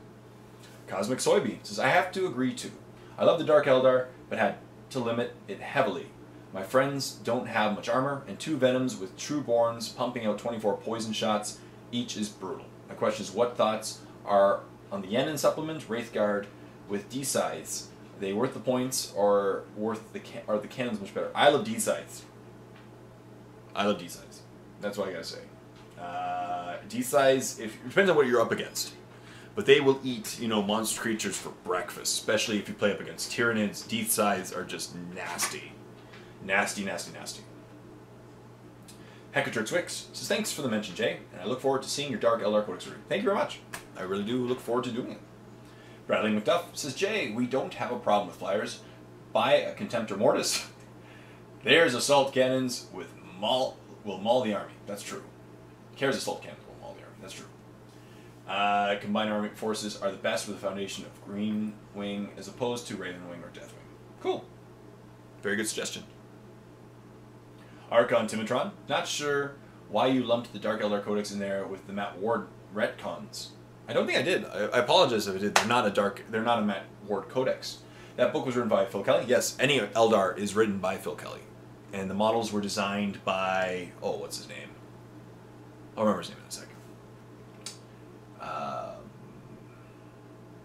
Cosmic Soybean says, I have to agree too. I love the Dark Eldar, but had to limit it heavily. My friends don't have much armor, and 2 Venoms with True Borns pumping out 24 poison shots each is brutal. My question is, what thoughts are on the Yenin supplement, Wraithguard, with D-Scythes? Are they worth the points, or are the cannons much better? I love D-Scythes. I love D-Scythes. That's what I gotta say. D-Scythes, it depends on what you're up against. But they will eat, monster creatures for breakfast, especially if you play up against Tyranids. D-Scythes are just nasty. Nasty, nasty, nasty. Hecatrix Wicks says, thanks for the mention, Jay, and I look forward to seeing your Dark Eldar Codex review. Thank you very much. I really do look forward to doing it. Rattling McDuff says, Jay, we don't have a problem with flyers. Buy a Contemptor Mortis. There's assault cannons will maul the army. That's true. Cares assault cannons will maul the army. That's true. Combined army forces are the best with a foundation of Green Wing as opposed to Raven Wing or Death Wing. Cool. Very good suggestion. Archon Timatron. Not sure why you lumped the Dark Eldar Codex in there with the Matt Ward retcons. I don't think I did. I apologize if I did. They're not a Matt Ward Codex. That book was written by Phil Kelly. Yes, any Eldar is written by Phil Kelly. And the models were designed by, what's his name? I'll remember his name in a second.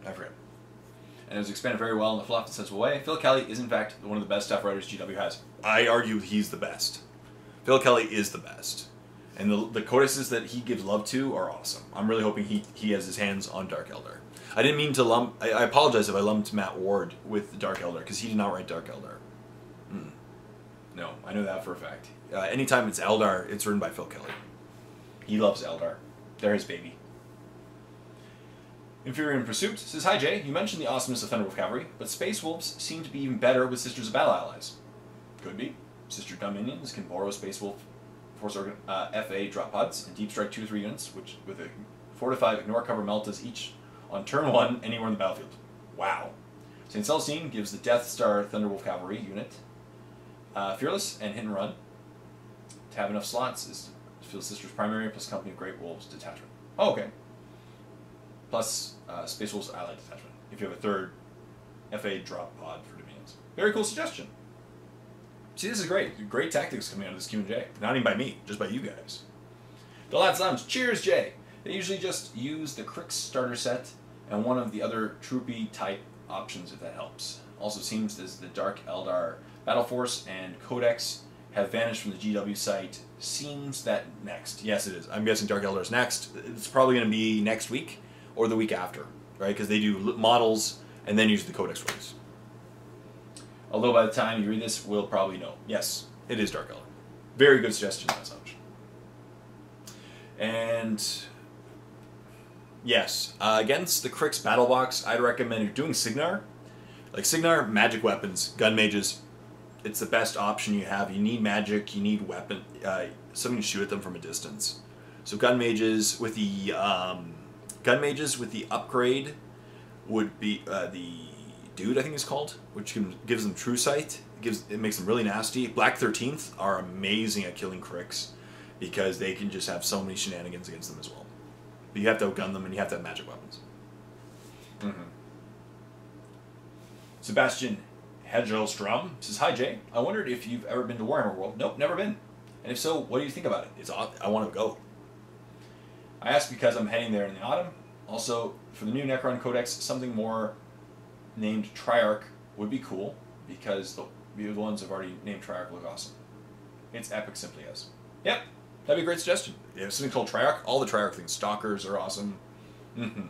I forget. And it was expanded very well in a fluff and sensible way. Phil Kelly is, in fact, one of the best stuff writers GW has. I argue he's the best. Phil Kelly is the best. And the codices that he gives love to are awesome. I'm really hoping he has his hands on Dark Eldar. I didn't mean to lump... I apologize if I lumped Matt Ward with Dark Eldar, because he did not write Dark Eldar. No, I know that for a fact. Anytime it's Eldar, it's written by Phil Kelly. He loves Eldar. They're his baby. Inferior in Pursuit says, hi Jay, you mentioned the awesomeness of Thunderwolf Cavalry, but Space Wolves seem to be even better with Sisters of Battle allies. Could be. Sister Dominions can borrow Space Wolf Force Organ FA drop pods and deep strike 2 or 3 units, which with a 4 to 5 ignore cover meltas each on turn 1 anywhere in the battlefield. Wow. St. Celestine gives the Death Star Thunderwolf Cavalry unit Fearless and Hit and Run. To have enough slots is Field Sisters Primary plus Company of Great Wolves Detachment. Oh, okay. Plus Space Wolves Allied Detachment, if you have a 3rd FA drop pod for Dominions. Very cool suggestion. See, this is great. Great tactics coming out of this Q&J. Not even by me, just by you guys. The Lads Lounge. Cheers, Jay. They usually just use the Crix starter set and one of the other troopy type options if that helps. Also seems as the Dark Eldar Battle Force and Codex have vanished from the GW site. Seems that next. Yes, it is. I'm guessing Dark Eldar is next. It's probably going to be next week or the week after, right? Because they do models and then use the Codex release. Although by the time you read this, we'll probably know. Yes, it is Dark Eldar. Very good suggestion, Lads Lounge. And yes, against the Crix Battle Box, I'd recommend if you're doing Signar. Like Signar, magic weapons, gun mages. It's the best option you have. You need magic, you need weapon, something to shoot at them from a distance. So gun mages with the upgrade would be the Dude, I think it's called, which gives them True Sight. It makes them really nasty. Black 13th are amazing at killing Crix because they can just have so many shenanigans against them as well. But you have to outgun them and you have to have magic weapons. Mm-hmm. Sebastian Hegelstrom says, "Hi Jay, I wondered if you've ever been to Warhammer World. Nope, never been. And if so, what do you think about it? I want to go. I ask because I'm heading there in the autumn. Also, for the new Necron Codex, something more named Triarch would be cool, because the ones I've already named Triarch look awesome. It's epic simply as. Yep, that'd be a great suggestion. Yeah, something called Triarch. All the Triarch things. Stalkers are awesome. Mm-hmm.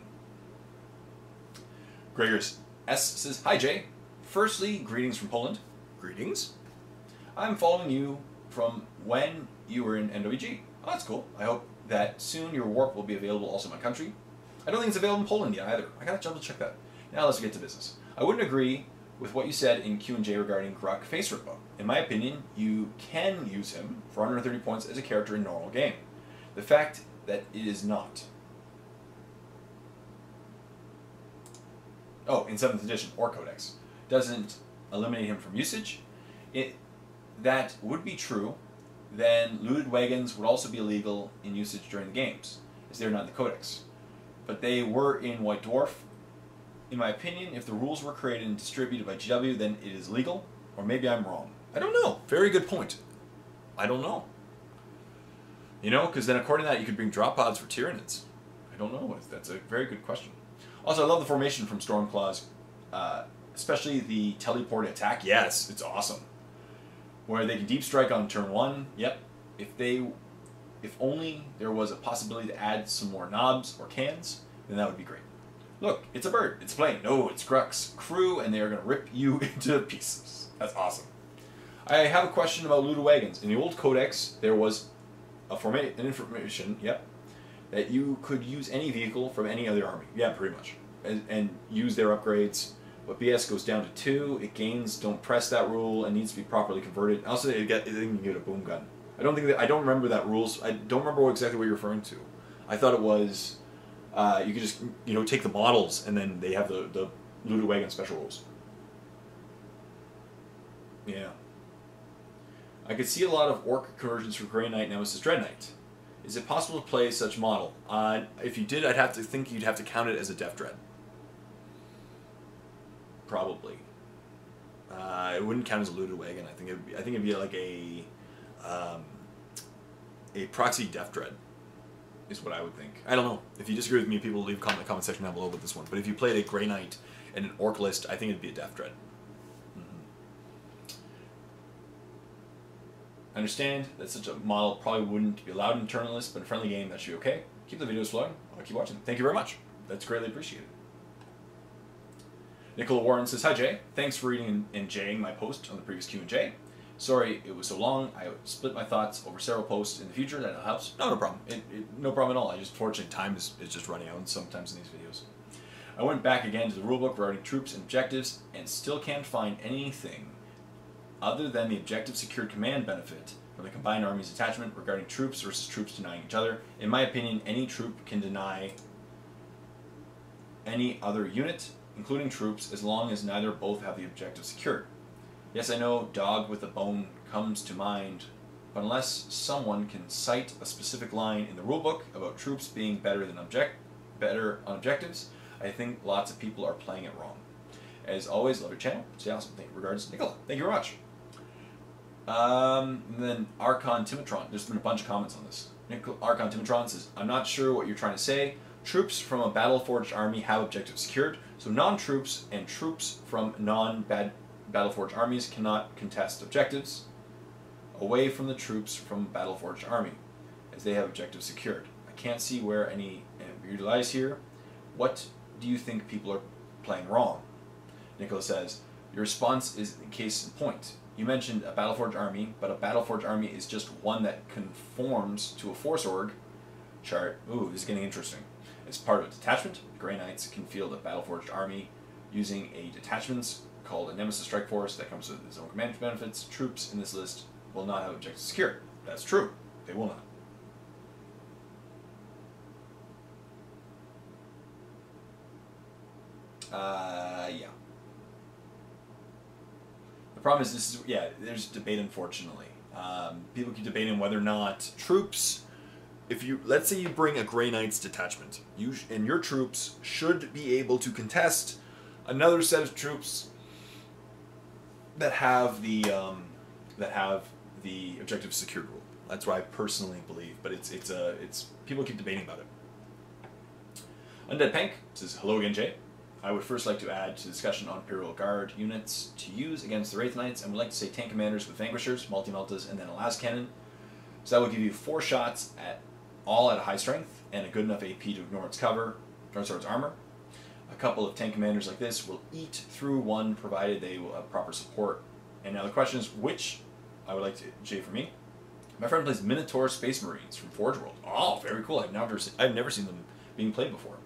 Gregors S says, "Hi Jay. Firstly, greetings from Poland." Greetings. "I'm following you from when you were in MWG. Oh, that's cool. I hope that soon your warp will be available also in my country. I don't think it's available in Poland yet either. I gotta double check that. Now let's get to business. I wouldn't agree with what you said in Q&J regarding Gruk Face Rippo. In my opinion, you can use him for 130 points as a character in normal game. The fact that it is not. Oh, in 7th edition or Codex. Doesn't eliminate him from usage. That would be true. Then looted wagons would also be illegal in usage during the games, as they're not in the Codex. But they were in White Dwarf. In my opinion, if the rules were created and distributed by GW, then it is legal. Or maybe I'm wrong. I don't know. Very good point. I don't know. You know, because then according to that, you could bring drop pods for Tyranids. I don't know. That's a very good question. Also, I love the formation from Stormclaws, especially the teleport attack. Yes, it's awesome. Where they can deep strike on turn 1. Yep. If only there was a possibility to add some more knobs or cans, then that would be great. Look, it's a bird. It's a plane. No, it's Gruk's crew, and they are going to rip you into pieces. That's awesome. I have a question about looted wagons. In the old Codex, there was an information, yep, that you could use any vehicle from any other army. Yeah, pretty much. And use their upgrades. But BS goes down to 2. It gains don't press that rule and needs to be properly converted. Also, they can get a boom gun. I don't remember that rules. I don't remember exactly what you're referring to. I thought it was you could just take the models and then they have the looted wagon special rules. Yeah. I could see a lot of orc conversions for Grey Knight Nemesis Dread Knight. Is it possible to play such model? If you did, I'd have to think you'd have to count it as a Def Dread. Probably. It wouldn't count as a looted wagon. I think it'd be like a proxy Def Dread, is what I would think. I don't know. If you disagree with me, people leave a comment section down below with this one. But if you played a Grey Knight and an Orc list, I think it'd be a Def Dread. I understand that such a model probably wouldn't be allowed in tournament lists, but in a friendly game, that should be okay. Keep the videos flowing. I'll keep watching. Thank you very much. That's greatly appreciated. Nicola Warren says, "Hi Jay, thanks for reading and Jaying my post on the previous Q&J. Sorry it was so long. I split my thoughts over several posts in the future. That helps. No problem. No problem at all. Fortunately, time is just running out sometimes in these videos. I went back again to the rulebook regarding troops and objectives and still can't find anything other than the objective secured command benefit from the combined armies attachment regarding troops versus troops denying each other. In my opinion, any troop can deny any other unit, including troops, as long as neither both have the objective secured. Yes, I know dog with a bone comes to mind, but unless someone can cite a specific line in the rulebook about troops being better on objectives, I think lots of people are playing it wrong. As always, love your channel. Stay awesome. Thank you. Regards, Nicola. Thank you very much. And then Archon Timatron. There's been a bunch of comments on this. Archon Timatron says, "I'm not sure what you're trying to say. Troops from a battle-forged army have objectives secured, so non-troops and troops from non-battle-forged armies cannot contest objectives away from the troops from battle-forged army, as they have objectives secured. I can't see where any ambiguity lies here. What do you think people are playing wrong?" Nicola says, "Your response is a case in point. You mentioned a battle-forged army, but a battle-forged army is just one that conforms to a force org chart." Ooh, this is getting interesting. As part of a detachment, the Grey Knights can field a battle-forged army using a detachment called a Nemesis Strike Force that comes with its own command benefits. Troops in this list will not have objectives secured. That's true. They will not. Yeah. The problem is there's debate, unfortunately. People keep debating whether or not troops let's say you bring a Grey Knights detachment, and your troops should be able to contest another set of troops that have the objective secured rule. That's what I personally believe, but it's people keep debating about it. Undead Pank says, hello again, Jay. I would first like to add to the discussion on Imperial Guard units to use against the Wraith Knights, and would like to say tank commanders with Vanquishers, Multi-Meltas, and then a Las Cannon. So that will give you 4 shots all at a high strength, and a good enough AP to ignore its cover, ignore its armor. A couple of tank commanders like this will eat through one, provided they will have proper support. And now the question is, which I would like to, Jay, for me. My friend plays Minotaur Space Marines from Forge World. Oh, very cool. I've never seen them being played before.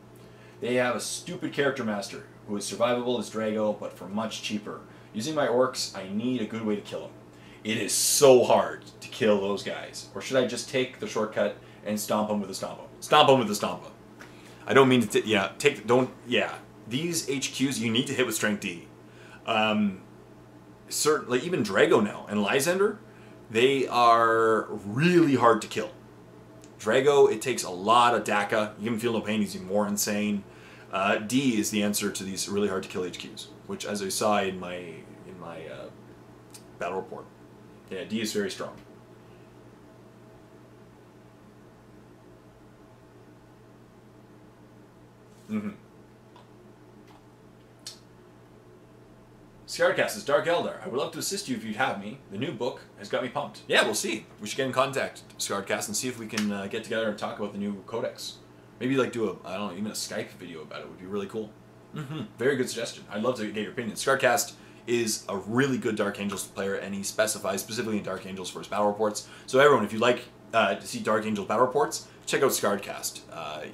They have a stupid character master who is survivable as Drago, but for much cheaper. Using my orcs, I need a good way to kill them. It is so hard to kill those guys. Or should I just take the shortcut and stomp them with a stompa? Stomp them with a stompa. I don't mean to, These HQs you need to hit with Strength D. Certainly, even Drago now and Lysander, they are really hard to kill. Drago, it takes a lot of DACA. You can feel no pain, he's even more insane. D is the answer to these really hard to kill HQs, which, as I saw in my battle report. Yeah, D is very strong. Scarcast is Dark Eldar. I would love to assist you if you'd have me. The new book has got me pumped. Yeah, we'll see. We should get in contact, Scarcast, and see if we can get together and talk about the new codex. Maybe like do I don't know, even a Skype video about it would be really cool. Very good suggestion. I'd love to get your opinion. Scarcast is a really good Dark Angels player, and he specifies specifically in Dark Angels for his battle reports. So everyone, if you'd like to see Dark Angels battle reports, check out Scarcast.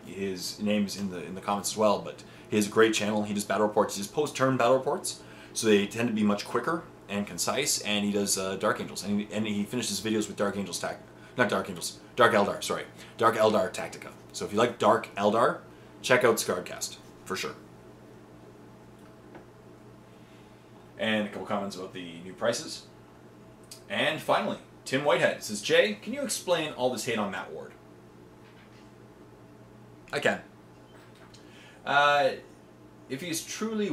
His name's in the comments as well, but he has a great channel. He does battle reports. He does post-turn battle reports, so they tend to be much quicker and concise, and he does Dark Angels. And he finishes videos with Dark Angels Dark Eldar, sorry. Dark Eldar Tactica. So if you like Dark Eldar, check out Scarcast, for sure. And a couple comments about the new prices. And finally, Tim Whitehead says, Jay, can you explain all this hate on Matt Ward? I can. If he truly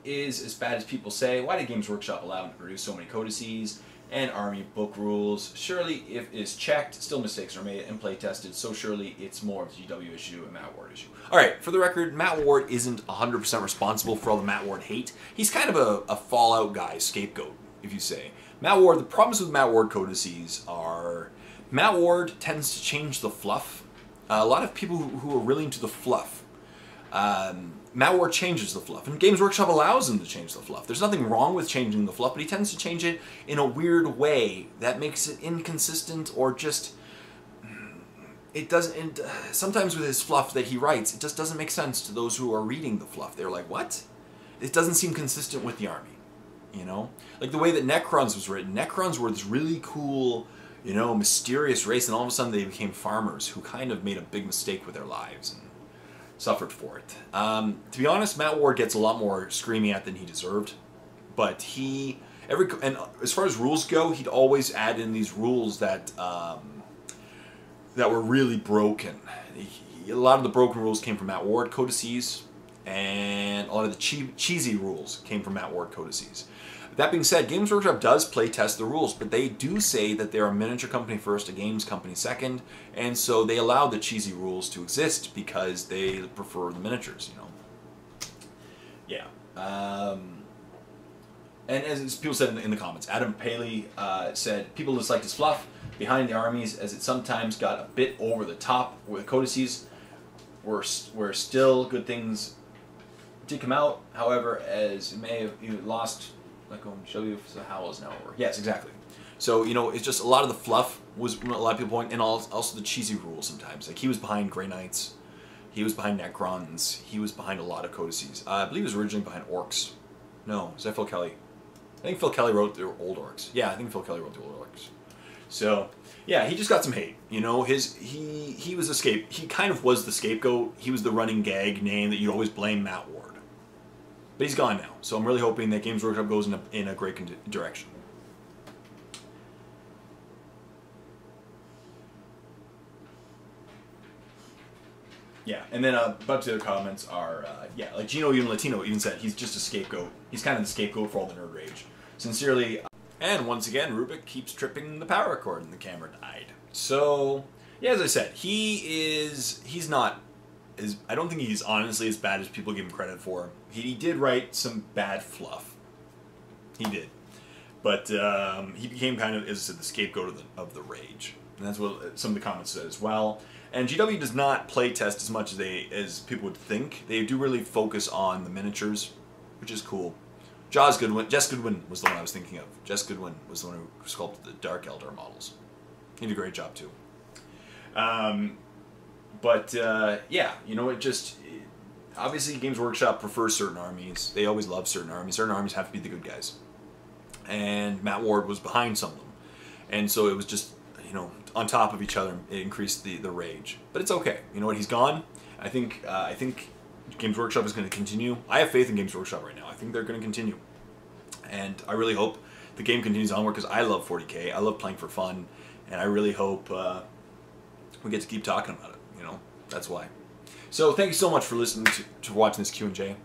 is as bad as people say, why did Games Workshop allow him to produce so many codices and army book rules? Surely, if it is checked, still mistakes are made and play tested, so surely it's more of a GW issue and Matt Ward issue. Alright, for the record, Matt Ward isn't 100% responsible for all the Matt Ward hate. He's kind of a Fallout guy, scapegoat, if you say. Matt Ward, the problems with Matt Ward codices are, Matt Ward tends to change the fluff. A lot of people who are really into the fluff, Matt Ward changes the fluff, and Games Workshop allows him to change the fluff. There's nothing wrong with changing the fluff, but he tends to change it in a weird way that makes it inconsistent, or just, it doesn't, sometimes with his fluff that he writes, it just doesn't make sense to those who are reading the fluff. They're like, what? It doesn't seem consistent with the army, you know? Like the way that Necrons was written. Necrons were this really cool, you know, mysterious race, and all of a sudden they became farmers who kind of made a big mistake with their lives and suffered for it. To be honest, Matt Ward gets a lot more screaming at than he deserved, but and as far as rules go, he'd always add in these rules that that were really broken. A lot of the broken rules came from Matt Ward codices, and a lot of the cheesy rules came from Matt Ward codices. That being said, Games Workshop does play test the rules, but they do say that they're a miniature company first, a games company second, and so they allow the cheesy rules to exist because they prefer the miniatures, you know. Yeah. And as people said in the comments, Adam Paley said, people disliked his fluff behind the armies as it sometimes got a bit over the top with codices where still good things did come out, however, as it may have lost. Like, show you if the howl is now over. Yes, exactly. So, you know, it's just a lot of the fluff was a lot of people point, and also the cheesy rules sometimes. Like, he was behind Grey Knights, he was behind Necrons, he was behind a lot of codices. I believe he was originally behind Orcs. No, is that Phil Kelly? I think Phil Kelly wrote the old Orcs. Yeah, I think Phil Kelly wrote the old Orcs. So, yeah, he just got some hate. You know, he was he kind of was the scapegoat. He was the running gag name that you'd always blame Matt Ward. But he's gone now, so I'm really hoping that Games Workshop goes in a great direction. Yeah, and then a bunch of the comments are, yeah, like Gino even Latino even said he's just a scapegoat. He's kind of the scapegoat for all the nerd rage. Sincerely. And once again, Rubik keeps tripping the power cord and the camera died. So, yeah, as I said, he's not, I don't think he's honestly as bad as people give him credit for. He did write some bad fluff. He did. But he became kind of, as I said, the scapegoat of the rage. And that's what some of the comments said as well. And GW does not play test as much as people would think. They do really focus on the miniatures, which is cool. Jess Goodwin was the one I was thinking of. Jess Goodwin was the one who sculpted the Dark Eldar models. He did a great job too. Yeah, you know, obviously Games Workshop prefers certain armies. They always love certain armies. Certain armies have to be the good guys. And Matt Ward was behind some of them. And so it was just, you know, on top of each other, it increased the rage. But it's okay. You know what? He's gone. I think Games Workshop is going to continue. I have faith in Games Workshop right now. I think they're going to continue. And I really hope the game continues onward because I love 40K. I love playing for fun. And I really hope we get to keep talking about it. You know, that's why. So thank you so much for listening to watching this Q&J.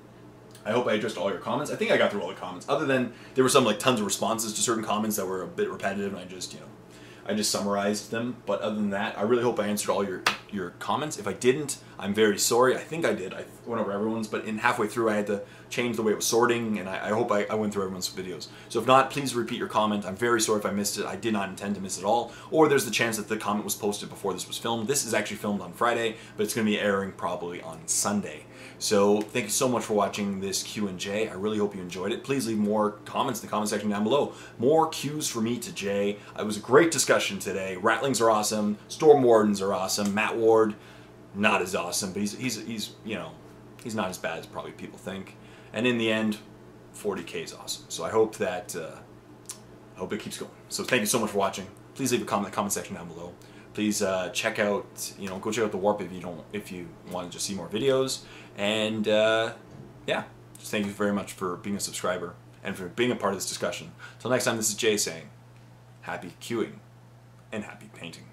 I hope I addressed all your comments. I think I got through all the comments. Other than there were some like tons of responses to certain comments that were a bit repetitive, and I just summarized them. But other than that, I really hope I answered all your comments. If I didn't, I'm very sorry. I think I did. I went over everyone's, but in halfway through, I had to change the way it was sorting, and I hope I went through everyone's videos. So if not, please repeat your comment. I'm very sorry if I missed it. I did not intend to miss it all. Or there's the chance that the comment was posted before this was filmed. This is actually filmed on Friday, but it's going to be airing probably on Sunday. So thank you so much for watching this Q&J. I really hope you enjoyed it. Please leave more comments in the comment section down below. More Q's for me to Jay. It was a great discussion today. Ratlings are awesome. Storm Wardens are awesome. Matt Ward, not as awesome, but he's you know, he's not as bad as probably people think. And in the end, 40K is awesome. So I hope that I hope it keeps going. So thank you so much for watching. Please leave a comment in the comment section down below. Please check out, go check out the Warp if you want to just see more videos. And yeah, just thank you very much for being a subscriber and for being a part of this discussion. Until next time, this is Jay saying, happy queuing and happy painting.